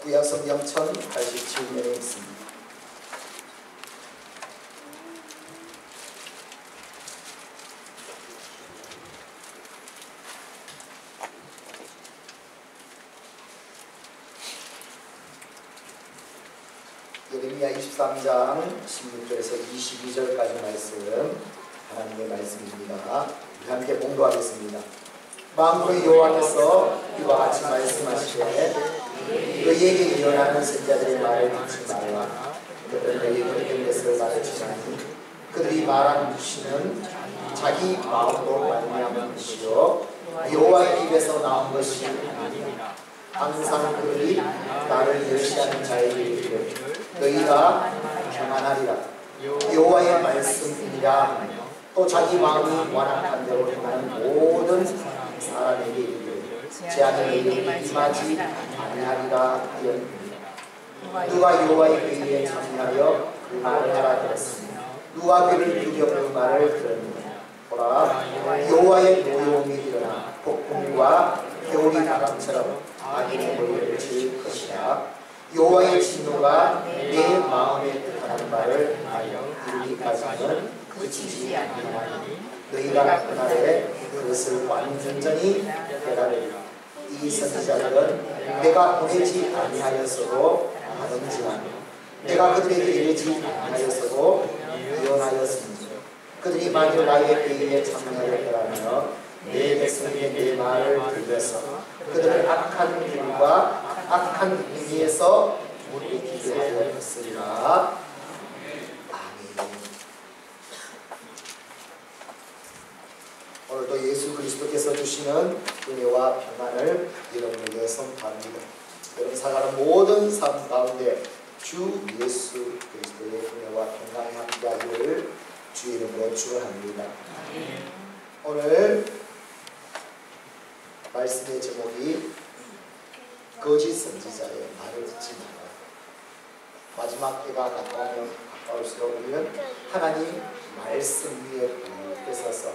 구약성경 1087면에 있습니다. 예레미야 23장 16절에서 22절까지 말씀, 하나님의 말씀입니다. 우리 함께 봉독하겠습니다. 만군의 여호와께서 이와 같이 말씀하시되 너희에게 일어나는 선자들의 말을 듣지 말라. 그들은 너희에게 어떤 것을 가르치나니 그들이 말하는 것이는 자기 마음으로 말미암은 것이요 여호와의 입에서 나온 것이 아니니라. 항상 그들이 나를 멸시하는 자에게 이르되 너희가 평안하리라. 여호와의 말씀이니라. 또 자기 마음이 완악한 대로 행하는 모든 사람에게 이르되 제한을 너희에게 임하지 아니하리라 하였느니라. 누가 여호와의 회의에 참여하여 그 말을 알아들었으며 누가 그를 비교 그 말을 들었느냐. 보라, 여호와의 노여움이 일어나 폭풍과 겨울이 바람처럼 악인의 머리를 칠 것이라. 여호와의 진노가 내 마음에 뜻하는 바를 하여 이르기까지는 그치지 아니하니 너희가 그날에 그것을 완전히 깨달으리라. 이 선지자들은 내가 보내지 아니하였어도 하는지만 내가 그들에게 이르지 아니하였어도 예언하였으니 그들이 만일 나의 회의에 참여하였더라며 내 백성에게 내 말을 들려서 그들을 악한 길과 악한 행위에서 돌이키게 하였으리라. 아멘. 오늘도 예수 그리스도께서 주시는 은혜와 평안을 여러분에게 선포합니다. 여러분 살아가는 모든 삶 가운데 주 예수 그리스도의 은혜와 평강이 함께하기를 주의 이름으로 축원합니다. 오늘 말씀의 제목이 거짓 선지자의 말을 듣지 마라. 마지막 때가 가까우면 가까울수록 우리는 하나님 말씀 위에 굳게 서서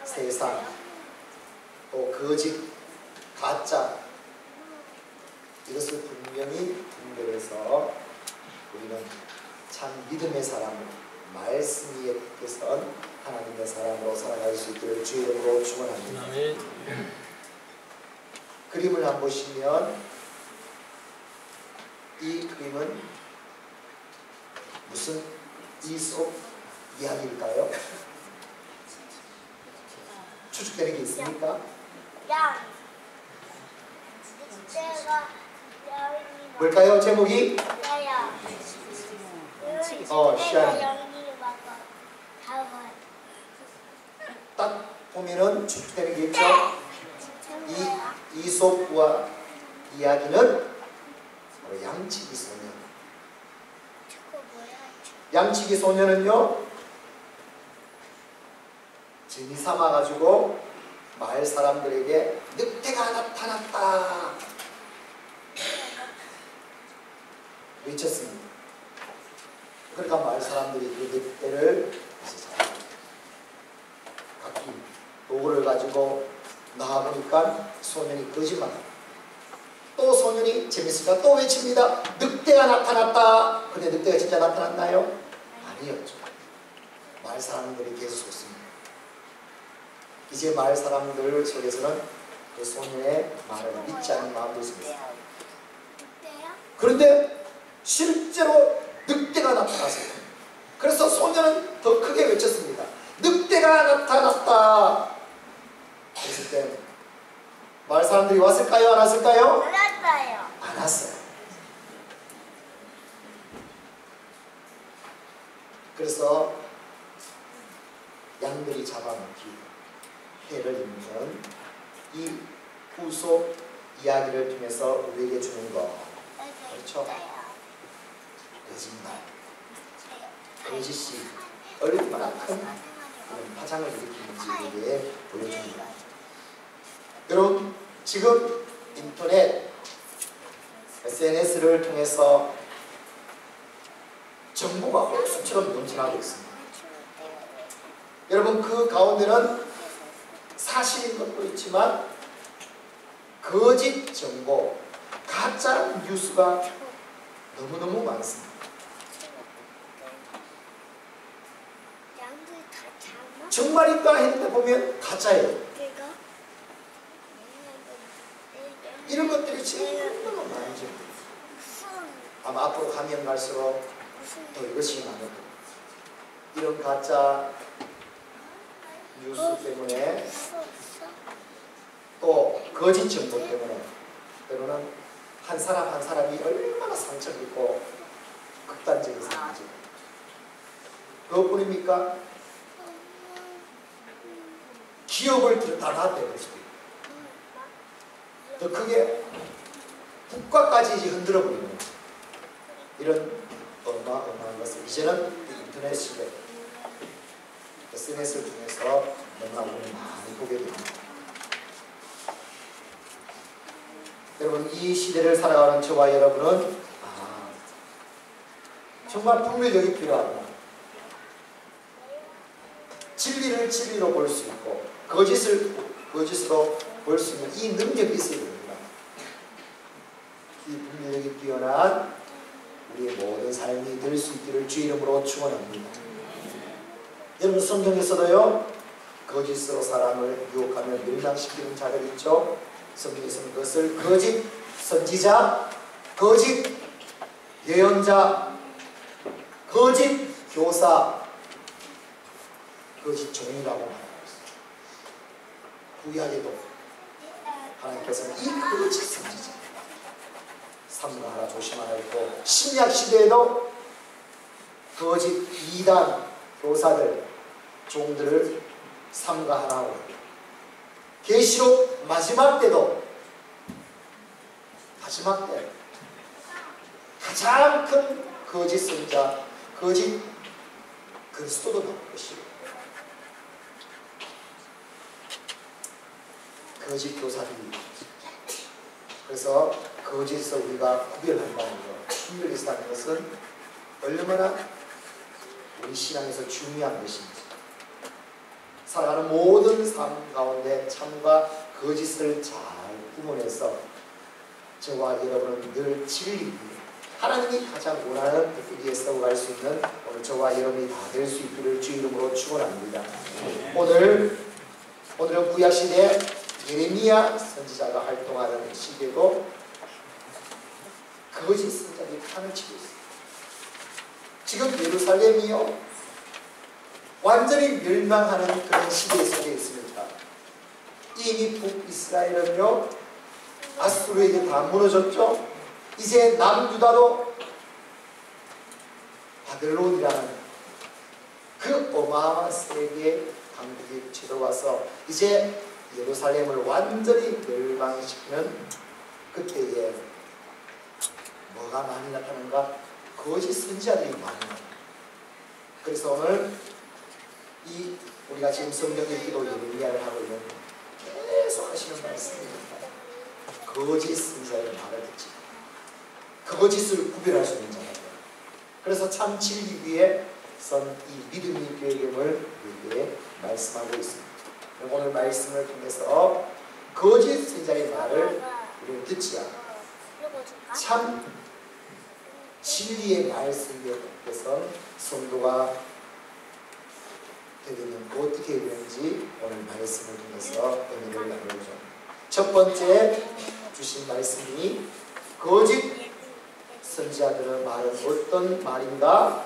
세상 또 거짓 가짜 이것을 분명히 분별해서 우리는 참 믿음의 사람을 말씀 위에 굳게 선 하나님의 사람으로 살아갈 수 있기를 주의 이름으로 축원합니다. 그림을 한번 보시면 이 그림은 무슨 이솝 이야기일까요? 추측되는 게 있습니까? 양. 뭘까요? 제목이? 시안. 딱 보면은 추측되는 게 있죠? 이 이솝과 이야기는 바로 양치기 소년. 양치기 소년은요, 재미삼아 가지고 마을 사람들에게 늑대가 나타났다 외쳤습니다. 그러니까 마을 사람들이 그 늑대를 각기 도구를 가지고 나와보니까 소년이 거짓말합니다. 또 소년이 재밌으니까 또 외칩니다. 늑대가 나타났다. 근데 늑대가 진짜 나타났나요? 아니었죠. 마을 사람들이 계속 웃습니다. 이제 마을 사람들 속에서는 그 소년의 말을 믿지 않는 마음도 있습니다. 그런데 실제로 늑대가 나타났어요. 그래서 소년은 더 크게 외쳤습니다. 늑대가 나타났다. 그랬을 때 마을 사람들이 왔을까요? 안 왔을까요? 몰랐어요. 안 왔어요. 그래서 양들이 잡아먹기 해를 입는 이 후속 이야기를 통해서 우리에게 주는 것, 그렇죠? 거짓말, 거짓이 얼마나 큰 파장을 일으키는지 우리에게 보여줍니다. 여러분, 지금 인터넷, SNS를 통해서 정보가 홍수처럼 넘쳐나고 있습니다. 여러분, 그 가운데는 사실인 것도 있지만 거짓 정보, 가짜 가짜 뉴스가 너무너무 많습니다. 양들 다 잡아? 정말인가 했는데 보면 가짜예요. 내가? 이런 것들이 지금 너무 많죠. 아마 앞으로 가면 갈수록 더 이것이 많을 겁니다. 이런 가짜 뉴스 때문에 또 거짓 정보 때문에 때로는 한 사람 한 사람이 얼마나 상처를 입고 극단적인 상황이죠. 그것뿐입니까? 기업을 다 놔대고 있습니다. 더 크게 국가까지 이제 흔들어 버리는 이런 어마어마한 것을 이제는 인터넷 시대 SNS를 통해서 너무나 오늘 많이 보게 됩니다. 여러분, 이 시대를 살아가는 저와 여러분은 정말 분별력이 필요합니다. 진리를 진리로 볼 수 있고 거짓을 거짓으로 볼 수 있는 이 능력이 있어야 됩니다. 이 분별력이 뛰어난 우리의 모든 삶이 될 수 있기를 주 이름으로 축원합니다. 여러분, 성경에서도요 거짓으로 사람을 유혹하며 멸망시키는 자들이 있죠. 성경에서는 그것을 거짓 선지자, 거짓 예언자, 거짓 교사, 거짓 종이라고 말하고 있습니다. 구약에도 하나님께서는 이 거짓 선지자 삼가하라 조심하라 했고, 신약 시대에도 거짓 이단 교사들 종들을 삼가하라고 했고, 계시록 마지막 때도 마지막 때 가장 큰 거짓 선자, 거짓 그리스도도 나올 것이고 거짓 교사들이 그래서 거짓에서 우리가 구별한다는 것, 분별해서 하는 것은 얼마나 우리 신앙에서 중요한 것인지, 살아가는 모든 삶 가운데 참과 거짓을 잘 구분해서 저와 여러분은 늘 진리, 하나님이 가장 원하는 그 길에 서갈 수 있는 오늘 저와 여러분이 다 될 수 있기를 주 이름으로 축원합니다. 오늘은 구약시대 예레미야 선지자가 활동하는 시대도 거짓 선지자들이 판을 치고 있습니다. 지금 예루살렘이요 완전히 멸망하는 그런 시대에 속해 있습니다. 이미 북이스라엘은요 아수르에게 다 무너졌죠. 이제 남유다도 바벨론이라는 그 어마어마한 세계 강국이 쳐들어와서 이제 예루살렘을 완전히 멸망시키는 그때에 뭐가 많이 나타나는가? 거짓 선지자들이 많이 나타납니다. 그래서 오늘 우리가 지금 성경 읽기도 예레미야를 하고 있는 계속 하시는 말씀입니다. 거짓 선지자의 말을 듣지, 거짓을 구별할 수 있는 자들. 그래서 참 진리 위에 선 이 믿음의 교회임을 우리에게 말씀하고 있습니다. 오늘 말씀을 통해서 거짓 선지자의 말을 우리는 듣지 않고 참 진리의 말씀에 대해서 성도가 되려면 어떻게 해야 되는지 오늘 말씀을 통해서 은혜를 나누죠. 첫 번째 주신 말씀이 거짓 선지자들의 말은 어떤 말인가?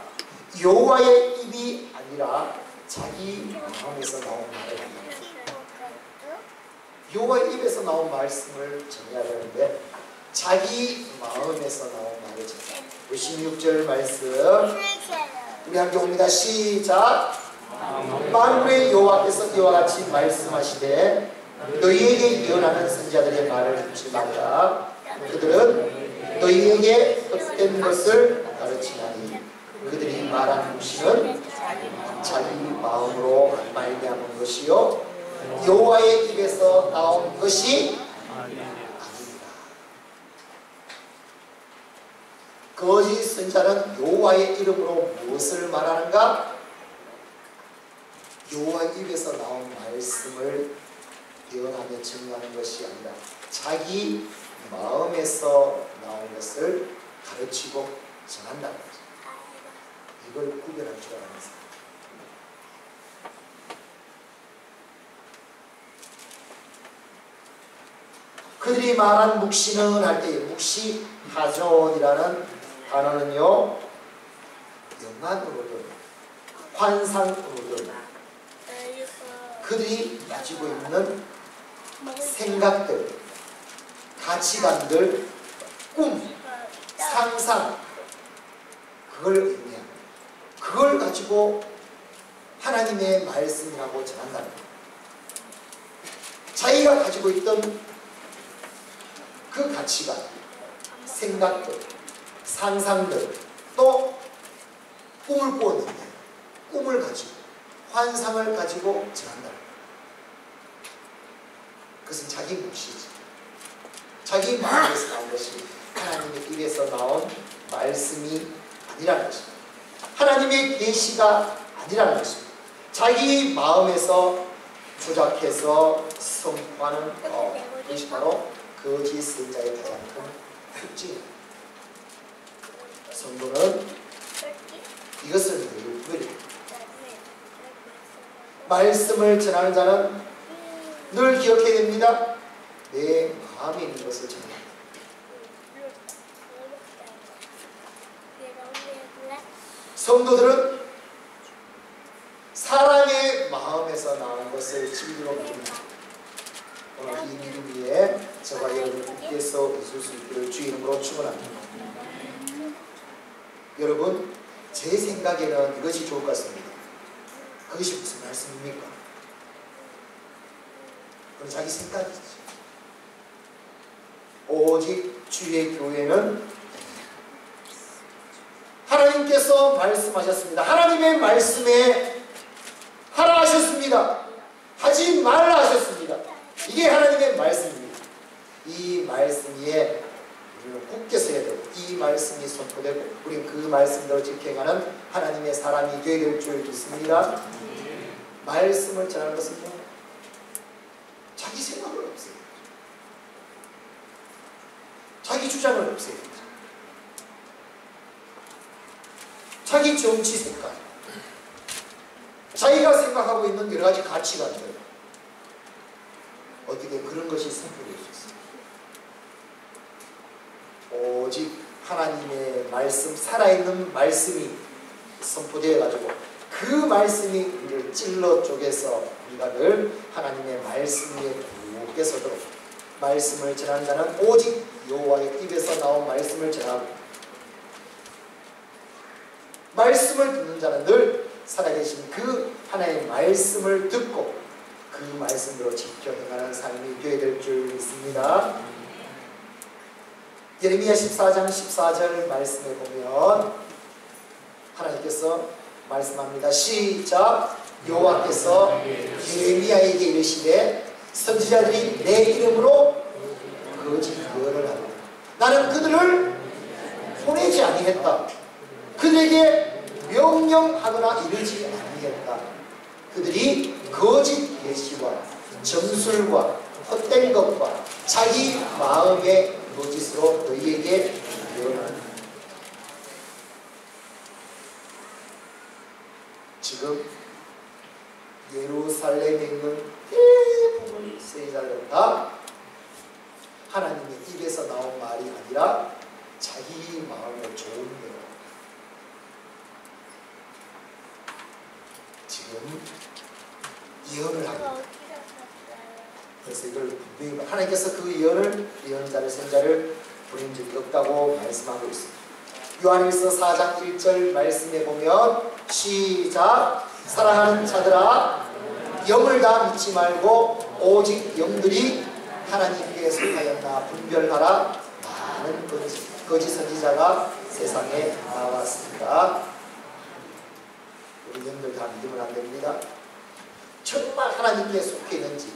여호와의 입이 아니라 자기 마음에서 나온 말입니다. 여호와의 입에서 나온 말씀을 전해야 되는데 자기 마음에서 나온 말을 전해야 됩니다. 16절 말씀 우리 함께 봅니다. 시작. 만군의 여호와께서 이와 같이 말씀하시되 너희에게 예언하는 선지자들의 말을 듣지 말라. 그들은 너희에게 헛된 것을 가르치나니 그들이 말하는 것은 자기 마음으로 말미암은 것이요 여호와의 입에서 나온 것이 아닙니다. 거짓 선지자는 여호와의 이름으로 무엇을 말하는가? 여호와의 입에서 나온 말씀을 예언하며 증거하는 것이 아니라 자기 마음에서 나온 것을 가르치고 전한다는 거죠. 이걸 구별할 줄 아는 사람. 그들이 말한 묵시는 할 때 묵시하존이라는 단어는요, 영안으로든 환상으로든 그들이 가지고 있는 생각들, 가치관들, 꿈, 상상, 그걸 의미합니다. 그걸 가지고 하나님의 말씀이라고 전한다는 거예요. 자기가 가지고 있던 그 가치관, 생각들, 상상들, 또 꿈을 꾸었는데 꿈을 가지고 환상을 가지고 전한다. 그것은 자기 몫이지. 자기 마음에서 나온 것이 하나님의 입에서 나온 말씀이 아니라는 것입니다. 하나님의 계시가 아니라는 것입니다. 자기 마음에서 조작해서 선포하는 그것이 바로 거짓 선자의 가장 큰 특징입니다. 성도는 이것을 늘 구별합니다. 말씀을 전하는 자는 늘 기억해야 됩니다. 내 마음에 있는 것을 전합니다. 성도들은 사랑의 마음에서 나온 것을 진리로 믿습니다. 오늘 이 믿음 위에 저와 여러분 굳게서 있을 수 있기를 주의 이름으로 축원합니다. 여러분, 제 생각에는 이것이 좋을 것 같습니다. 그것이 무슨 말씀입니까? 그건 자기 생각이지. 오직 주의 교회는 하나님께서 말씀하셨습니다. 하나님의 말씀에 하라 하셨습니다. 하지 말라 하셨습니다. 이게 하나님의 말씀입니다. 이 말씀 위에 우리는 굳게 서야 되고, 이 말씀이 선포되고 우리는 그 말씀대로 지켜가는 하나님의 사람이 되어야 될 줄 믿습니다. 말씀을 전하는 것은요, 자기 생각을 없애요. 자기 주장을 없애요. 자기 정치 색깔, 자기가 생각하고 있는 여러 가지 가치관들, 어떻게 그런 것이 선포될 수 있습니다. 오직 하나님의 말씀, 살아있는 말씀이 선포되어 가지고 그 말씀이 우리를 찔러 쪼개서 우리가 늘 하나님의 말씀 위에 굳게 서도록, 말씀을 전하는 자는 오직 여호와의 입에서 나온 말씀을 전하고, 말씀을 듣는 자는 늘 살아계신 그 하나님의 말씀을 듣고 그 말씀대로 지켜 행하는 삶이 되어야 될 줄 믿습니다. 예레미야 14장 14절 말씀에 보면 하나님께서 말씀합니다. 시작. 여호와께서 예레미야에게 이르시되 선지자들이 내 이름으로 거짓 예언을 하고 나는 그들을 보내지 아니했다. 그들에게 명령하거나 이르지 아니했다. 그들이 거짓 계시와 점술과 헛된 것과 자기 마음의 거짓으로 너희에게 예언한다. 지금 예루살렘에 있는 대부분 세자들은 다 하나님의 입에서 나온 말이 아니라 자기 마음의 좋은 대로 지금 예언을 합니다. 그래서 이걸 분명히 하나님께서 그 예언을, 예언자를, 선자를 보낸 적이 없다고 말씀하고 있습니다. 요한일서 4장 1절 말씀에 보면 시작. 사랑하는 자들아, 영을 다 믿지 말고 오직 영들이 하나님께 속하였나 분별하라. 많은 거짓 선지자가 세상에 나왔습니다. 우리 영들 다 믿으면 안 됩니다. 정말 하나님께 속해 있는지,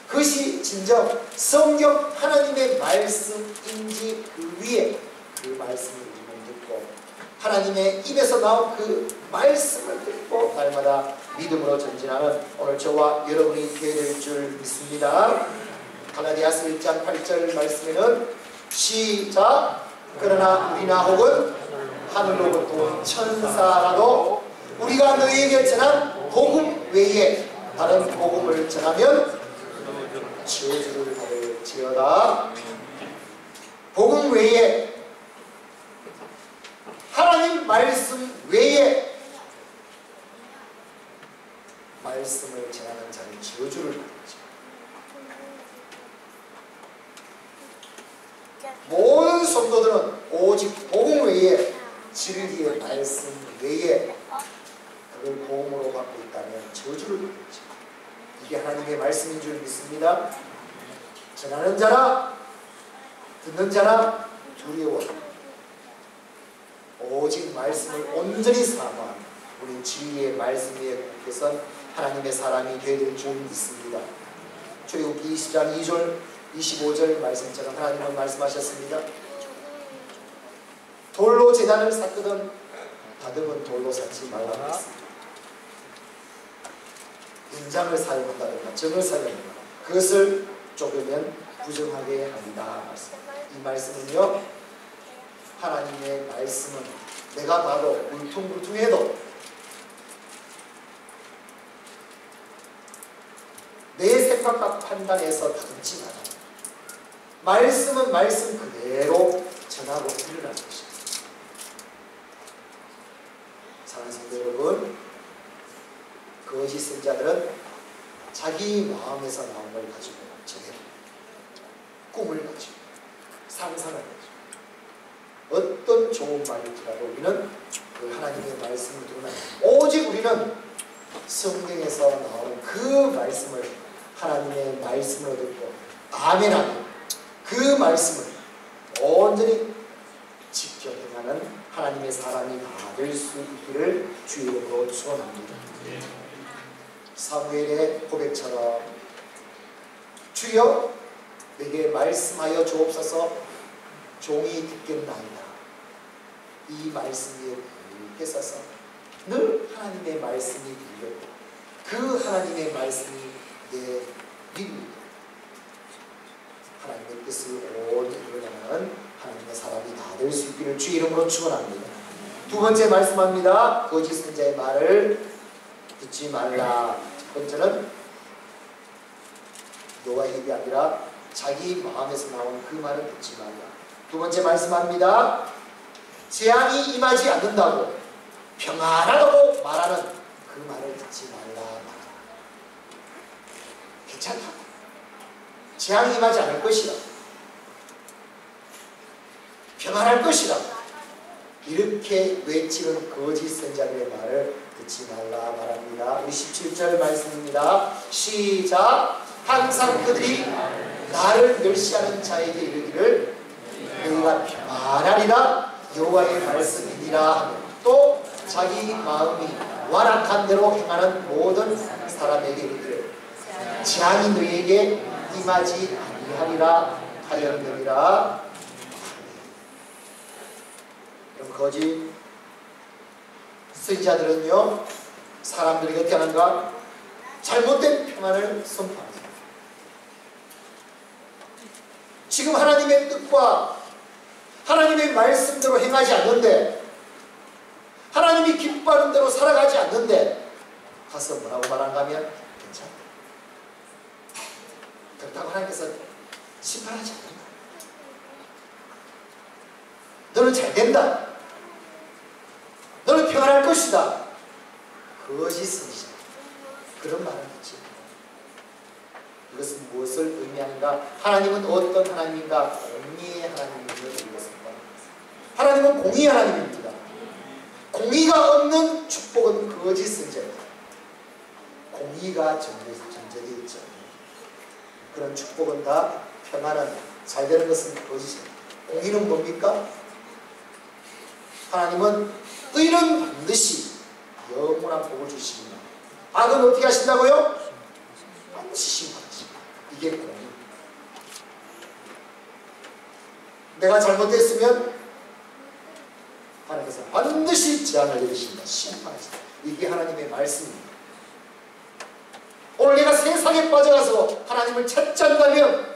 그것이 진정 성경 하나님의 말씀인지 그 위에 그 말씀을 우리는 듣고 하나님의 입에서 나온 그 말씀을 듣고 날마다 믿음으로 전진하는 오늘 저와 여러분이 되어야 될 줄 믿습니다. 갈라디아서 1장 8절 말씀에는 시작. 그러나 우리나 혹은 하늘로부터 온 천사라도 우리가 너희에게 전한 복음 외에 다른 복음을 전하면 저주를 받을지어다. 복음 외에, 하나님 말씀 외에 말씀을 전하는 자는 저주를 받을지어다. 모든 성도들은 오직 복음 외에, 진리의 말씀 외에 그걸 복음으로 받고 있다면 저주를 받을지. 이게 하나님의 말씀인 줄 믿습니다. 전하는 자나 듣는 자나 두려워 오직 말씀을 온전히 사모한 우리 진리의 말씀 위에 굳게선 하나님의 사람이 되는 줄 믿습니다. 출애굽기 20장 2절 25절 말씀처럼 하나님은 말씀하셨습니다. 돌로 제단을 샀거든 다듬은 돌로 쌓지 말라고 했습니다. 인장을 사용한다든가 정을 사용한다든가 그것을 쪼개면 부정하게 합니다. 이 말씀은요, 하나님의 말씀은 내가 봐도 울퉁불퉁해도 내 생각과 판단해서 다듬지 마라. 말씀은 말씀 그대로 전하고 일어나는 것입니다. 사랑하는 성도 여러분, 거짓 선자들은 자기 마음에서 나온 걸 가지고 전해요. 꿈을 가지고 상상을 가지고 어떤 좋은 말일지라도 우리는 그 하나님의 말씀을 듣는 오직 우리는 성경에서 나오는 그 말씀을 하나님의 말씀으로 듣고 아멘하고 그 말씀을 온전히 지켜 행하는 하나님의 사람이 다 될 수 있기를 주의 이름으로 축원합니다. 사무엘의 고백처럼 주여 내게 말씀하여 주옵소서 종이 듣겠나이다. 이 말씀이 굳게 서서 늘 하나님의 말씀이 들렸고 그 하나님의 말씀이 내 믿음이다. 하나님의 뜻을 온전히 이루어가는 하나님의 사람이 다 될 수 있기를 주의 이름으로 축원합니다. 두 번째 말씀합니다. 거짓 선자의 말을 듣지 말라. 첫 번째는 너와 입이 아니라 자기 마음에서 나온 그 말을 듣지 말라. 두 번째 말씀합니다. 재앙이 임하지 않는다고 평안하다고 말하는 그 말을 듣지 말라. 괜찮다. 재앙이 임하지 않을 것이다. 평안할 것이다. 이렇게 외치는 거짓 선자들의 말을 듣지 말라 말합니다. 우리 17절 말씀입니다. 시작. 항상 그들이 나를 멸시하는 자에게 이르기를 너희가 평안하리라 여호와의 말씀이니라. 또 자기 마음이 완악한 대로 행하는 모든 사람에게 이르기를 재앙이 너희에게 임하지 아니하리라 하였느니라. 그럼 거짓 선지자들은요, 사람들이 어떻게 하는가? 잘못된 평안을 선포합니다. 지금 하나님의 뜻과 하나님의 말씀대로 행하지 않는데, 하나님이 기뻐하는 대로 살아가지 않는데 가서 뭐라고 말한가 하면 괜찮다. 그렇다고 하나님께서 심판하지 않는다. 너는 잘 된다. 너는 평안할 것이다. 거짓 선지자. 그런 말을 했지. 이것은 무엇을 의미하는가? 하나님은 어떤 하나님인가? 공의의 하나님임을 의미했습니다. 하나님은 공의의 하나님입니다. 공의가 없는 축복은 거짓 선지자입니다. 공의가 전제되어 있죠. 그런 축복은 다 평안은 잘 되는 것은 거짓입니다. 공의는 뭡니까? 하나님은 의는 반드시 영원한 복을 주십니다. 악은 어떻게 하신다고요? 반드시 심판하십니다. 이게 공의. 내가 잘못했으면 하나님께서 반드시 재앙을 내리십니다. 심판하십니다. 이게 하나님의 말씀입니다. 오늘 내가 세상에 빠져가서 하나님을 찾지 않는다면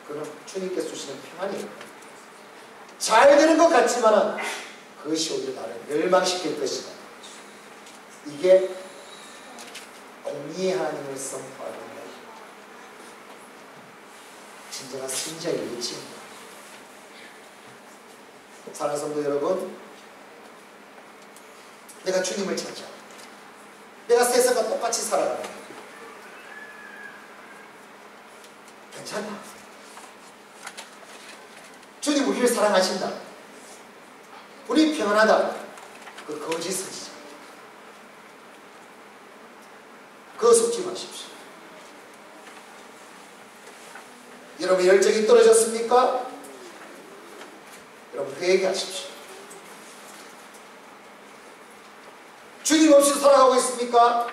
그는 주님께서 주시는 평안이에요. 잘 되는 것 같지만은 그것이 오히려 나를 멸망시킬 것이다. 이게 공의의 하나님을 선포하는 진정한 승자의 외침입니다. 사랑하는 성도 여러분, 내가 주님을 찾아 내가 세상과 똑같이 살아가는 괜찮다. 주님 우리를 사랑하신다. 우리 평안하다. 그 거짓이죠. 그거 속지 마십시오. 여러분 열정이 떨어졌습니까? 여러분 회개하십시오. 주님 없이 살아가고 있습니까?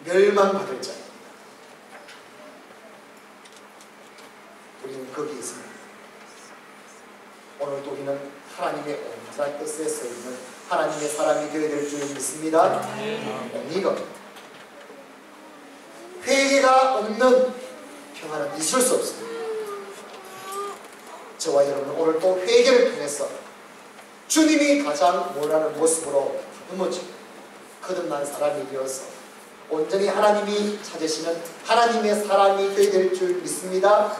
멸망받을 자입니다. 우리는 거기에 있습니다. 오늘도 우리는 하나님의 온전한 뜻에 서 있는 하나님의 사람이 되어야 될 줄 믿습니다. 이거 회개가 없는 평안은 있을 수 없습니다. 저와 여러분은 오늘 또 회개를 통해서 주님이 가장 원하는 모습으로 다듬어지고 거듭난 사람이 되어서 온전히 하나님이 찾으시는 하나님의 사람이 되어야 될 줄 믿습니다.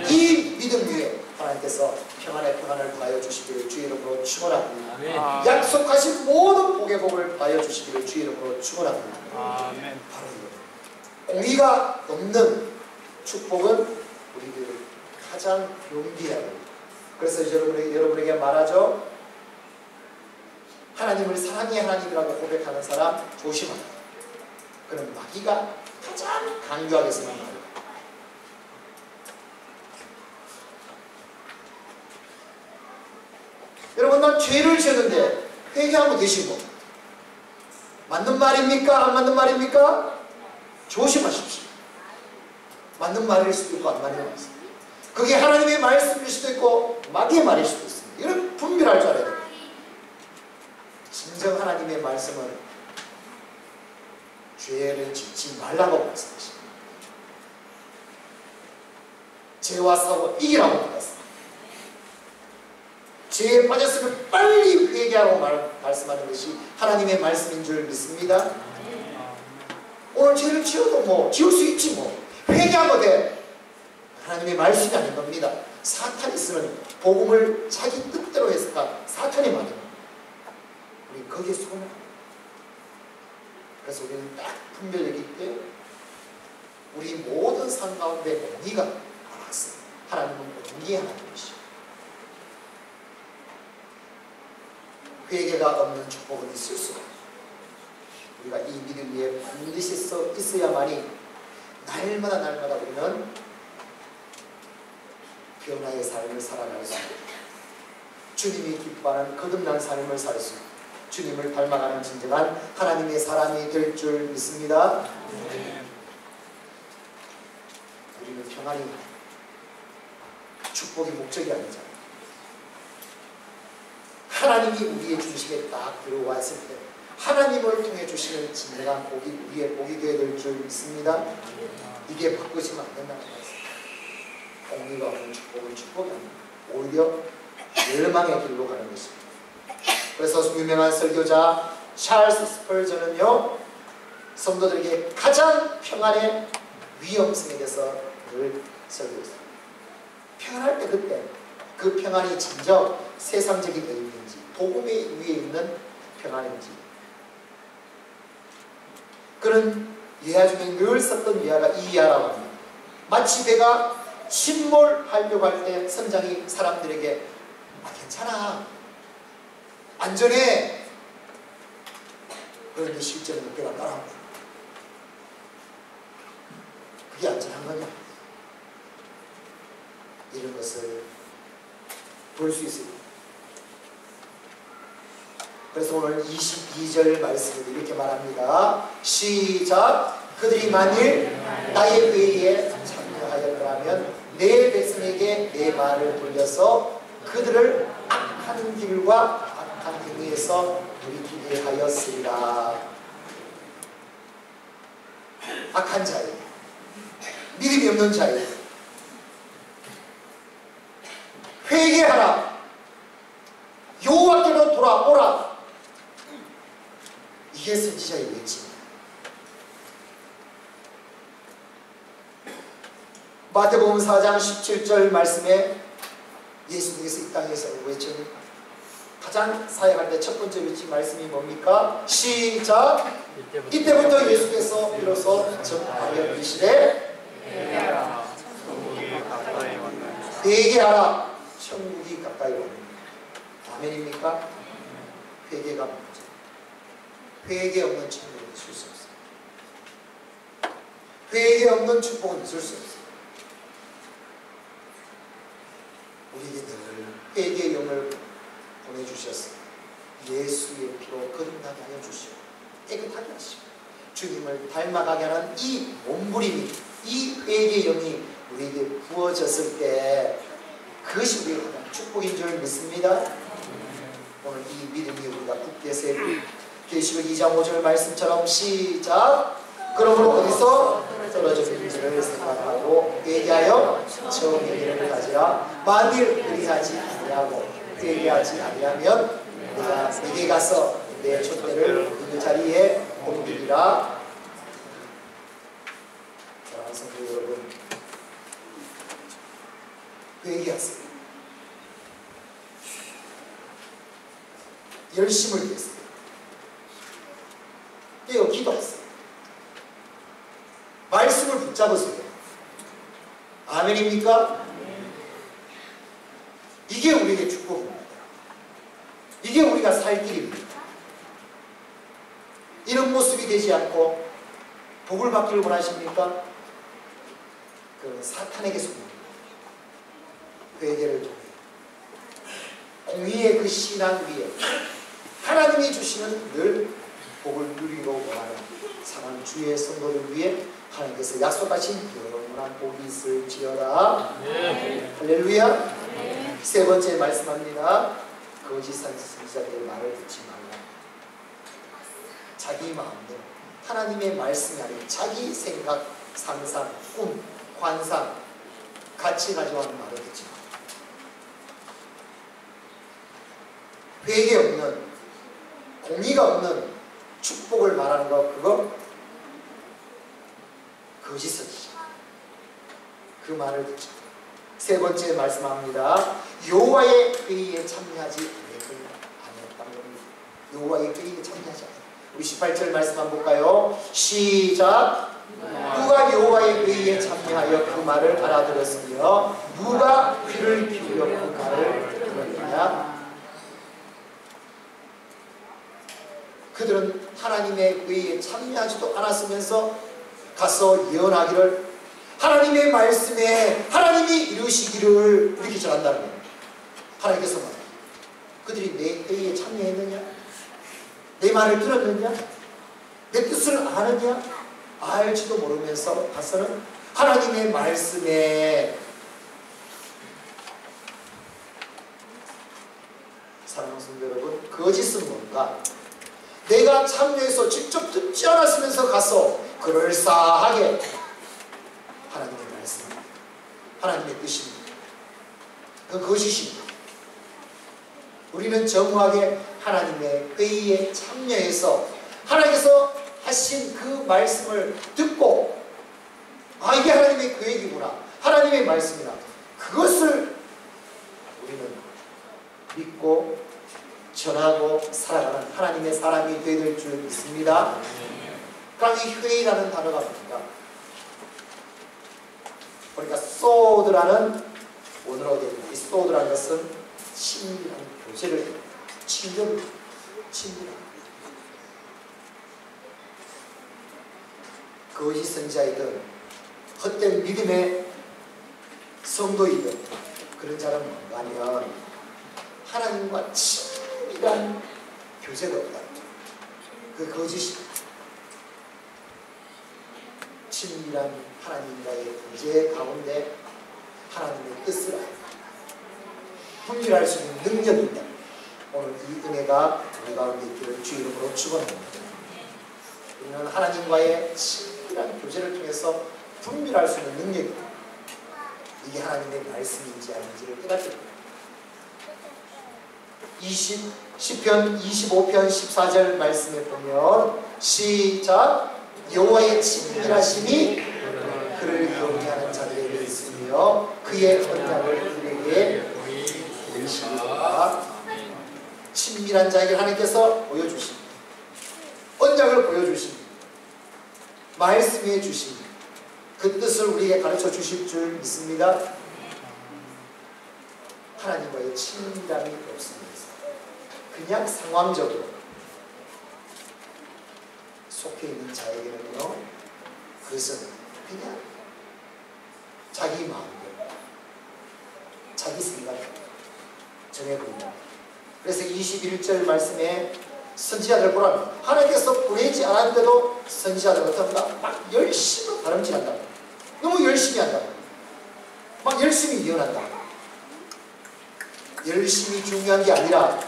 이 믿음 위에 하나님께서 평안의 평안을 더하여 주시기를 주의 이름으로 축원합니다. 약속하신 모든 복의 복을 더하여 주시기를 주의 이름으로 축원합니다. 바로 이 공의가 없는 축복은 우리들 가장 용기하고, 그래서 여러분에게 말하죠. 하나님을 사랑의 하나님이라고 고백하는 사람 조심하라. 그는 마귀가 가장 강조하게 쓰는 말이에요. 여러분, 난 죄를 지었는데 회개하면 되시고, 맞는 말입니까? 안 맞는 말입니까? 조심하십시오. 맞는 말일 수도 있고 안 맞는 말일 수도 있고, 그게 하나님의 말씀일 수도 있고 마귀의 말일 수도 있습니다. 이런 분별할 줄 알아야 돼요. 진정 하나님의 말씀은 죄를 짓지 말라고 말씀하십니다. 죄와 싸워 이기라고 말씀합니다. 죄에 빠졌으면 빨리 회개하라고 말씀하는 것이 하나님의 말씀인 줄 믿습니다. 오늘 죄를 지어도 지을 수 있지 회개하면 돼. 하나님의 말씀이 아닌 겁니다. 사탄이 쓰는 복음을 자기 뜻대로 해석한 사탄의 말입니다. 우리 거기에 속으면 그래서 우리는 딱 분별력 있게 우리 모든 삶 가운데 공의가 나왔습니다. 하나님은 공의의 하나님이시죠. 회개가 없는 축복은 있을 수가 없습니다. 우리가 이 믿음 위에 반드시 있어야만이 날마다 우리는 변화의 삶을 살아갈 수 있습니다. 주님이 기뻐하는 거듭난 삶을 살 수 있습니다. 주님을 닮아가는 진정한 하나님의 사람이 될 줄 믿습니다. 우리는 평안이 축복이 목적이 아니잖아요. 하나님이 우리의 중심에 딱 들어왔을 때 하나님을 통해 주시는 진정한 복이 우리의 복이 되어야 될 줄 믿습니다. 이게 바꾸시면 안 된다는 말씀입니다. 공의가 없는 축복은 축복이 아닙니다. 오히려 멸망의 길로 가는 것입니다. 그래서 유명한 설교자 찰스 스펄전은요, 성도들에게 가장 평안의 위험성에 대해서 늘 설교했습니다. 평안할 때 그때 그 평안이 진정 세상적인 의미인지 복음의 위에 있는 평안인지, 그는 예화 중에 늘 썼던 예화가 이 예화라고 합니다. 마치 배가 침몰하려고 할 때 선장이 사람들에게 괜찮아, 안전해. 그런데 실제로는 배가 따라옵니다. 그게 안전한 거냐? 이런 것을 볼 수 있습니다. 그래서 오늘 22절 말씀을 이렇게 말합니다. 시작. 그들이 만일 나의 회의에 참여하였더라면 내 백성에게 내 말을 돌려서 그들을 악한 길과 악한 행위에서 돌이키게 하였으리라. 악한 자에, 믿음이 없는 자에, 회개하라. 여호와께로 돌아오라. 이게 선지자의 외침입니다. 마태복음 4장 17절 말씀에 예수님께서 이 땅에서 외쳤습니다. 가장 사역할 때 첫 번째 외친 말씀이 뭡니까? 시작! 이때부터 예수께서 비로소 전하여 이르시되 회개하라. 천국이 가까이 오느니라. 아멘입니까? 회개가 문제. 회개 없는 천국은 있을 수 없어요. 회개 없는 축복은 있을 수 없어요. 우리에게 늘 회개의 영을 보내주셨어요. 예수의 피로 거듭나게 하여 주시고 깨끗하게 하시고 주님을 닮아가게 하는 이 몸부림이, 이 회개의 영이 우리에게 부어졌을 때 그것이 우리의 가장 축복인 줄 믿습니다. 오늘 이 믿음이 우리가 굳게 세우고 계시록 2장 5절 말씀처럼 시작! 그러므로 어디서 떨어졌는지를 생각하고 회개하여 처음의 일을 가지라. 만일 그리하지 아니하고 회개하지 아니하면 내가 네게 가서 내 촛대를 그 자리에 옮기리라. 사랑하는 성도 여러분, 회개하세요. 열심을 위해서 깨어 기도하세요. 말씀을 붙잡으세요. 아멘입니까? 이게 우리에게 축복입니다. 이게 우리가 살 길입니다. 이런 모습이 되지 않고 복을 받기를 원하십니까? 그건 사탄에게 속습니다. 회개를 통해 공의의 그 신앙 위에 하나님이 주시는 늘 복을 누리고 원하는 사랑 주의 성도를 위해 하나님께서 약속하신 영원한 복이 있을지어다. 할렐루야. 세 번째 말씀합니다. 거짓 선지자들의 말을 듣지 말라. 자기 마음대로 하나님의 말씀이 아닌 자기 생각, 상상, 꿈, 환상, 같이 가져가는 말을 듣지 말라. 회개 없는, 공의가 없는 축복을 말하는 것, 그거 거짓 선지자. 그 말을 듣지. 세 번째 말씀합니다. 여호와의 회의에 참여하지 아니었다는 겁니다. 여호와의 회의에 참여하지 않았다. 우리 18절 말씀 한번 볼까요? 시작! 누가 여호와의 회의에 참여하여 그 말을 알아들었으며 누가 귀를 기울여 그 말을 들었느냐? 그들은 하나님의 회의에 참여하지도 않았으면서 가서 예언하기를, 하나님의 말씀에 하나님이 이루시기를 이렇게 전한다는 거예요. 하나님께서 말해요. 그들이 내 회의에 참여했느냐? 내 말을 들었느냐? 내 뜻을 아느냐? 알지도 모르면서 가서는 하나님의 말씀에, 사랑하는 성도 여러분, 거짓은 뭔가? 내가 참여해서 직접 듣지 않았으면서 가서 그럴싸하게 하나님의 말씀, 하나님의 뜻입니다. 그 거짓입니다. 우리는 정확하게 하나님의 회의에 참여해서 하나님께서 하신 그 말씀을 듣고, 아, 이게 하나님의 계획이구나, 하나님의 말씀이나, 그것을 우리는 믿고 전하고 살아가는 하나님의 사람이 되어야 될 줄 믿습니다. 그럼 이 회의라는 단어가 뭡니까? 그러니까 소드라는 원어로 되어 있는 이 소드라는 것은 친밀한 교제를 해요. 친밀한. 거짓 선지자이든 헛된 믿음의 성도이든 그런 자는 뭔가 하면 하나님과 친밀한 교제가 없다. 그 거짓이 친밀한 하나님과의 교제 가운데 하나님의 뜻을 알고 분별할 수 있는 능력이 있다. 오늘 이 은혜가 우리 가운데 있기를 주 이름으로 축원합니다. 우리는 하나님과의 친밀한 교제를 통해서 분별할 수 있는 능력이 있다. 이게 하나님의 말씀인지 아닌지를 깨닫게 됩니다. 시편 25편 14절 말씀에 보면 시작 여호와의 친밀하심이 그를 경외하는 자들에게 있으며 그의 언약을 그에게 보이시리라. 친밀한 자에게 하나님께서 보여주십니다. 언약을 보여주십니다. 말씀해 주십니다. 그 뜻을 우리에게 가르쳐 주실 줄 믿습니다. 하나님과의 친밀함이 없습니다. 그냥 상황적으로 속해 있는 자에게는요, 그것은 그냥 자기 마음대로 자기 생각대로 정해버린다. 그래서 21절 말씀에 선지자들 보라면 하나님께서 보내지 않았는데도 선지자들 어떤가 막 열심히 바람질한다. 너무 열심히 한다. 막 열심히 예언한다. 열심히 중요한 게 아니라,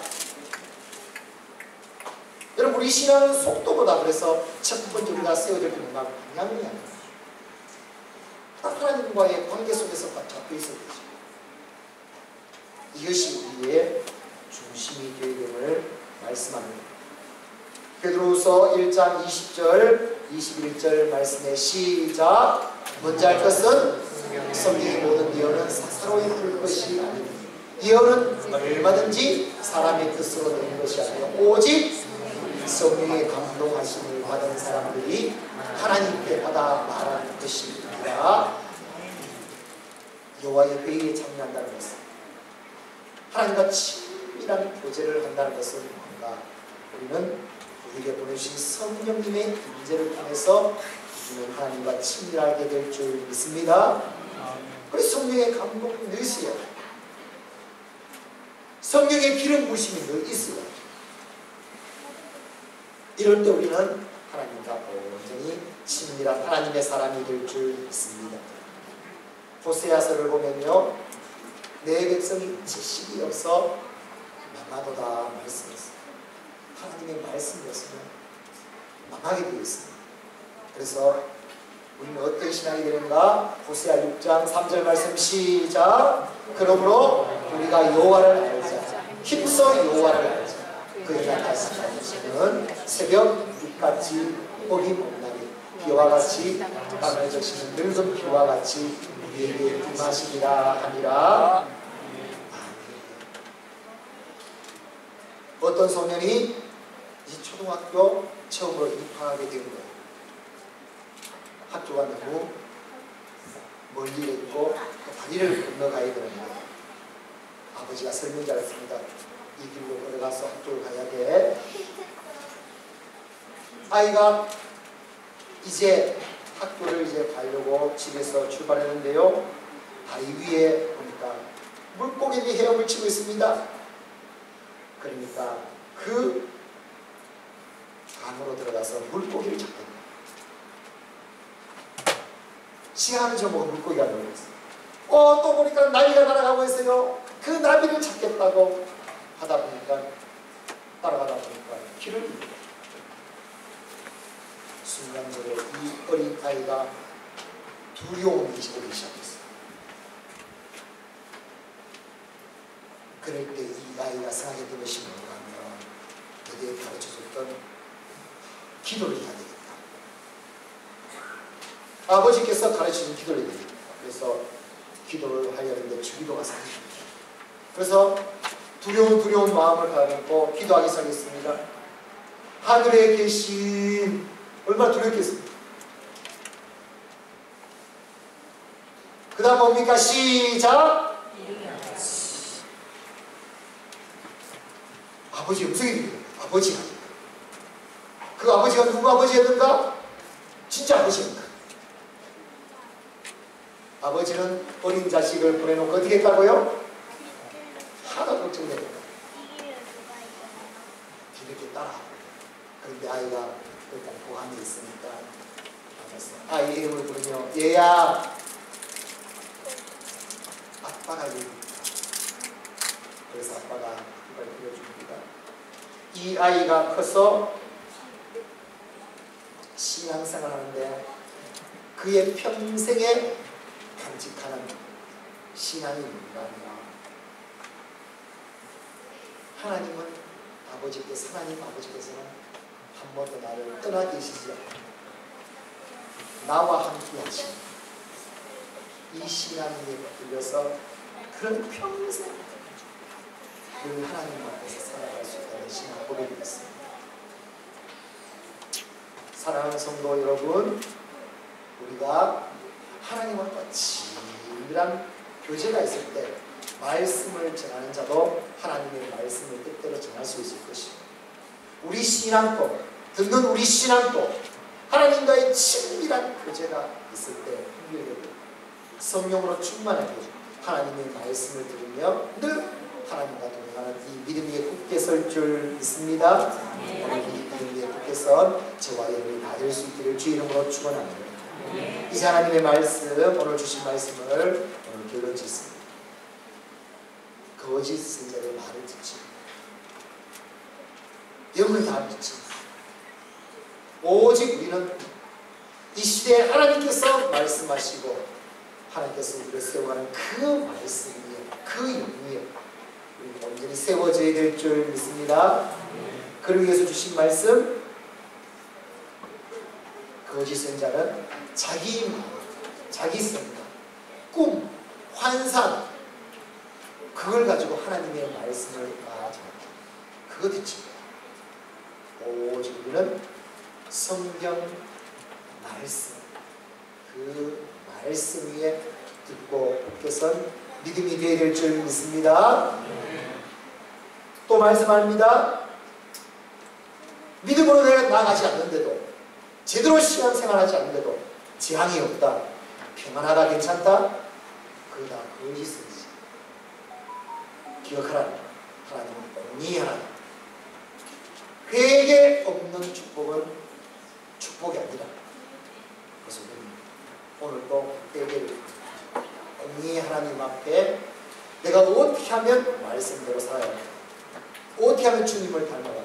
여러분 우리 신앙은 속도보다 그래서 첫 번째 우리가 세워질 때 뭔가 방향이 아니에요. 하나님과의 관계 속에서 잡혀 있어야 되죠. 이것이 우리의 중심이 되어야 됨을 말씀합니다. 베드로후서 1장 20절 21절 말씀에 시작 먼저 할 것은 성경의 모든 예언은 사사로이 풀 것이 아니니 예언은 얼마든지 사람의 뜻으로 되는 것이 아니라 오직 성령의 감동하심을 받은 사람들이 하나님께 받아 말하는 것입니다. 여호와의 회의에 참여한다는 것은 하나님과 친밀한 교제를 한다는 것은 뭔가 우리는 우리에게 보내주신 성령님의 임재를 통해서 우리는 하나님과 친밀하게 될 줄 믿습니다. 그래서 성령의 감동이 늘 있어요. 성령의 기름 부심이 늘 있어요. 이럴 때 우리는 하나님과 온전히 친밀한 하나님의 사람이 될 줄 믿습니다. 호세아서를 보면요, 내 백성이 지식이 없어 망하도다 말씀했어요. 하나님의 말씀이었으면 망하게 되어 있습니다. 그래서 우리는 어떤 신앙이 되는가? 호세아 6장 3절 말씀 시작 그러므로 우리가 여호와를 알자 힘써 여호와를 알자 그의 나타나시는 새벽 빛같이 어림없나니 비와 같이 땅을 적시는 늙은 비와 같이 우리에게 임하시리라 하니라. 어떤 소년이 이 초등학교 처음으로 입학하게 된 거예요. 학교가 너무 멀리 있고 다리를 건너가야 되는 거예요. 아버지가 설명자를 했습니다. 이 길로 걸어가서 학교를 가야 돼. 아이가 이제 학교를 가려고 집에서 출발했는데요. 다리 위에 보니까 물고기들이 헤엄을 치고 있습니다. 그러니까 그 강으로 들어가서 물고기를 잡겠다. 시간을 저보고 물고기가 놀고 있어요. 또 보니까 나비가 날아가고 있어요. 그 나비를 잡겠다고 하다 보니까 따라가다 보니까 길을 잃고 순간적으로 이 어린 아이가 두려움이 오기 시작했어요. 그럴 때 이 아이가 생각했던 것이 뭔가 하면 그대에 가르쳐줬던 기도를 해야 되겠다. 아버지께서 가르치는 기도를 해야 되겠다. 그래서 기도를 하려는데 주기도가 생깁니다. 그래서 두려운 마음을 가지고 기도하기 시작했습니다. 하늘에 계신 얼마나 두렵겠습니까? 그 다음 뭡니까? 시작! 아버지 음성이 들려요. 아버지가. 그 아버지가 누구 아버지였는가? 진짜 아버지였는가? 아버지는 어린 자식을 보내놓고 어떻게 했다고요? 하나도 걱정되니까 뒤늦게 따라하고. 그런데 아이가 일단 보안이 있으니까 아이 이름을 부르며 얘야 아빠가 얘기합니다. 그래서 아빠가 이걸 들려줍니다. 이 아이가 커서 신앙생활 하는데 그의 평생에 간직하는 신앙이 뭔가 하면 하나님 아버지께서는 한 번도 나를 떠나 계시지 않고 나와 함께 하시니 이 신앙에 들려서 그런 평생 그 하나님 앞에서 살아갈 수 있다는 신앙 고백이 있습니다. 사랑하는 성도 여러분, 우리가 하나님과 친밀한 교제가 있을 때 말씀을 전하는 자도 하나님의 말씀을 뜻대로 전할 수 있을 것입니다. 우리 신앙도, 듣는 우리 신앙도 하나님과의 친밀한 교제가 있을 때 성령으로 충만하게 하나님의 말씀을 들으며 늘 하나님과 동행하는 이 믿음 위에 굳게 설 줄 믿습니다. 오늘 이 믿음 위에 굳게 선 저와 여러분이 다 될 수 있기를 주의 이름으로 축원합니다. 이제 하나님의 말씀, 오늘 주신 말씀을 오늘 결론 짓습니다. 거짓 선자의 말을 듣지 영을 다 믿지 오직 우리는 이 시대에 하나님께서 말씀하시고 하나님께서 우리를 세워가는 그 말씀 위에 그 영 위에 우리 온전히 세워져야 될 줄 믿습니다. 그를 위해서 주신 말씀, 거짓 선자는 자기 마음, 자기 생각, 꿈, 환상 그걸 가지고 하나님의 말씀을 말하지 못해. 그거 듣지. 오직 우리는 성경 말씀, 그 말씀 위에 듣고 굳게선 믿음이 되어야 될 줄 믿습니다. 또 말씀합니다. 믿음으로 나아가지 않는데도, 제대로 신앙생활하지 않는데도 재앙이 없다, 평안하다, 괜찮다, 그거 다 거짓이지. 기억하라. 하나님은 공의 하나님. 회개 없는 축복은 축복이 아니라. 그래서 우리는 오늘도 회개를 공의 하나님 앞에 내가 어떻게 하면 말씀대로 살아야 할까, 어떻게 하면 주님을 닮아갈까,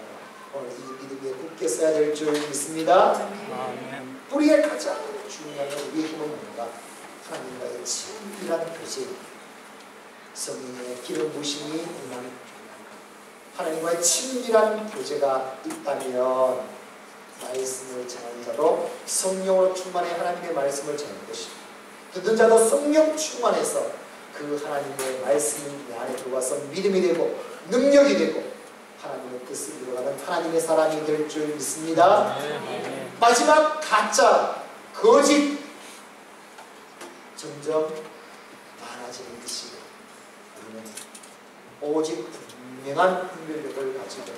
오늘 이 믿음 위에 굳게 써야 될 줄 믿습니다. 아멘. 우리의 가장 중요한 우리의 힘은 뭔가? 하나님과의 친밀한 교제, 성령의 기름 부심이 임하는 하나님과의 친밀한 교제가 있다면 말씀을 전하는 자도 성령으로 충만해 하나님의 말씀을 전할 것이고, 듣는 자도 성령 충만해서 그 하나님의 말씀이 내 안에 들어와서 믿음이 되고 능력이 되고 하나님의 뜻을 이루어가는 하나님의 사람이 될 줄 믿습니다. 마지막 가짜, 거짓 점점 많아지는 것이고, 우리는 오직 분명한 분별력을 가지고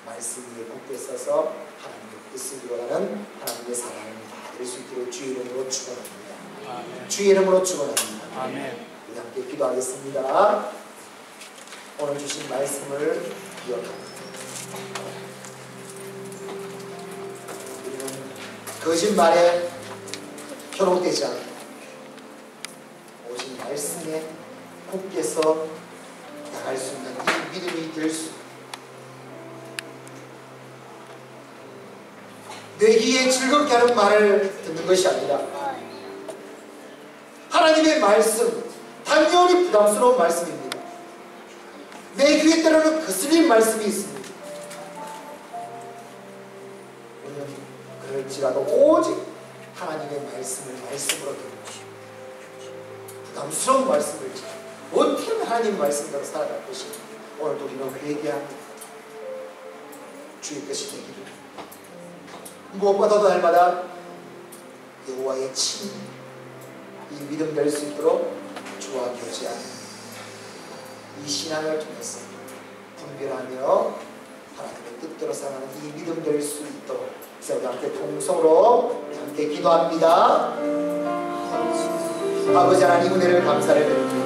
말씀 위에 굳게 서서 하나님의 뜻을 이루어가는 하나님의 사람이 다 될 수 있기를 주의 이름으로 축원합니다. 주의 이름으로 축원합니다. 우리 함께 기도하겠습니다. 오늘 주신 말씀을 기억합니다. 우리는 거짓말에 현혹되지 않고 오직 말씀에 굳게 서 나갈 수 있는 이 믿음이 될 수, 내 귀에 즐겁게 하는 말을 듣는 것이 아니라 하나님의 말씀, 당연히 부담스러운 말씀입니다. 내 귀에 때로는 거슬린 말씀이 있습니다. 우리는 그럴지라도 오직 하나님의 말씀을 말씀으로 듣는 부담스러운 말씀을 어떻게 하면 하나님 말씀대로 살아갈 것인가. 오늘도 우리는 회개합니다. 주의 뜻이 되기를, 무엇보다도 날마다 여호와의 친, 이 믿음 될 수 있도록 주와 교제하는 이 신앙을 통해서 분별하며 하나님의 뜻대로 살아가는 이 믿음 될 수 있도록 우리 함께 통성으로 함께 기도합니다. 아버지 하나님, 은혜를 감사를 드립니다.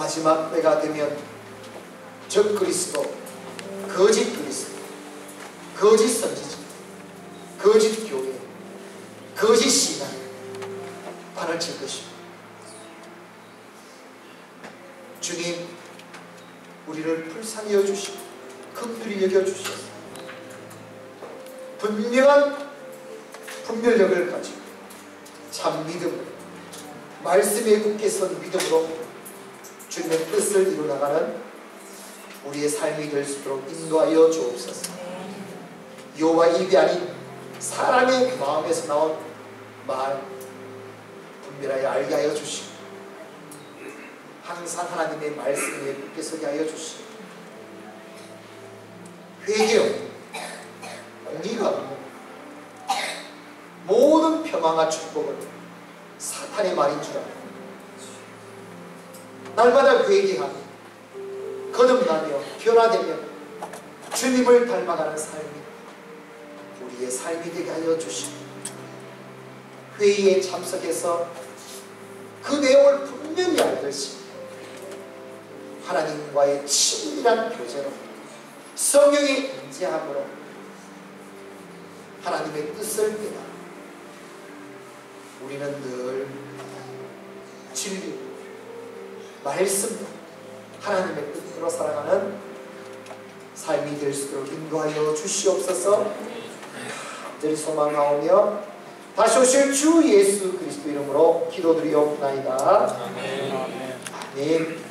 마지막 때가 되면 적 그리스도, 거짓 그리스도, 거짓 선지자, 거짓 교회, 거짓 신앙 판을 칠 것입니다. 주님, 우리를 불쌍히 여주시고 긍휼히 여겨주셔서 분명한 분별력을 가지고 참 믿음으로, 말씀에 굳게 선 믿음으로 주님의 뜻을 이루나가는 우리의 삶이 될 수 있도록 인도하여 주옵소서. 여호와 입이 아닌 사람의 마음에서 나온 말 분별하여 알게 하여 주시고, 항상 하나님의 말씀 위에 굳게 서게 하여 주시고, 회개요, 공의가 모든 평안과 축복은 사탄의 말인 줄 알고 날마다 회개하며 거듭나며 변화되며 주님을 닮아가는 삶이 우리의 삶이 되게 하여 주시고, 회의에 참석해서 그 내용을 분명히 알듯이 하나님과의 친밀한 교제로 성령의 임재함으로 하나님의 뜻을 깨달아 우리는 늘 진리, 말씀, 하나님의 뜻으로 살아가는 삶이 될 수 있도록 인도하여 주시옵소서. 간절히 소망하오며 다시 오실 주 예수 그리스도 이름으로 기도드리옵나이다. 아멘.